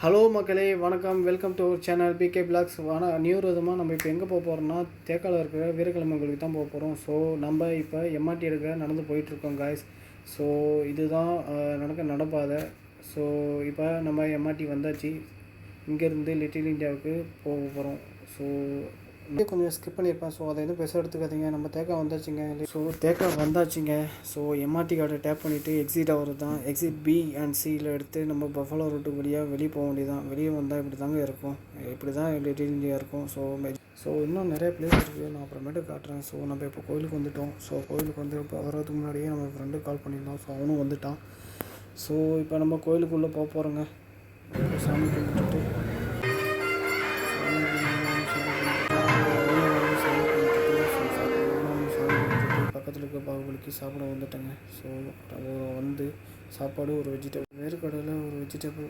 Hello மக்களே, வணக்கம். Welcome to our channel PK blogs. New விதமாக நம்ம இப்போ எங்கே போக போகிறோம்னா, தேக்காவில் இருக்கிற வீரக்கிழமை கோயிலுக்கு தான் போக போகிறோம். ஸோ நம்ம இப்போ எம்ஆர்டி எடுக்க நடந்து போயிட்டுருக்கோம் காய்ஸ். ஸோ இதுதான் நடப்பாதை. ஸோ இப்போ நம்ம எம்ஆர்டி வந்தாச்சு. இங்கேருந்து லிட்டில் இந்தியாவுக்கு போக போகிறோம். ஸோ கொஞ்சம் ஸ்கிப் பண்ணியிருப்பேன். ஸோ அதை எதுவும் பெருசாக எடுத்துக்காதீங்க. நம்ம தேக்கா வந்தாச்சுங்க. தேக்கா வந்தாச்சுங்க. ஸோ எம்ஆர்டி கார்டை டேப் பண்ணிவிட்டு எக்ஸிட் ஆகிறது தான். எக்ஸிட் பி அண்ட் சியில் எடுத்து நம்ம பஃபலோ ரூட்டு வழியாக வெளியே போக வேண்டியதான். வெளியே வந்தால் இப்படி தாங்க இருக்கும். இப்படி தான் லிட்டில் இந்தியா இருக்கும். ஸோ இன்னும் நிறைய பிளேஸ் இருக்குது. நான் அப்புறமேட்டு காட்டுறேன். ஸோ நம்ம இப்போ கோயிலுக்கு வந்துவிட்டோம். ஸோ கோயிலுக்கு வந்து இப்போ வர்றதுக்கு முன்னாடியே நம்ம ஃப்ரெண்டு கால் பண்ணியிருந்தோம். ஸோ அவனும் வந்துட்டான். ஸோ இப்போ நம்ம கோயிலுக்குள்ளே போக போகிறோங்க. சாமி கும்பிட்டுட்டு பக்கத்தில் இருக்க பாகுபலிக்கு சாப்பிட வந்துட்டேங்க. ஸோ வந்து சாப்பாடு ஒரு வெஜிடபிள், வேறு கடையில் ஒரு வெஜிடபிள்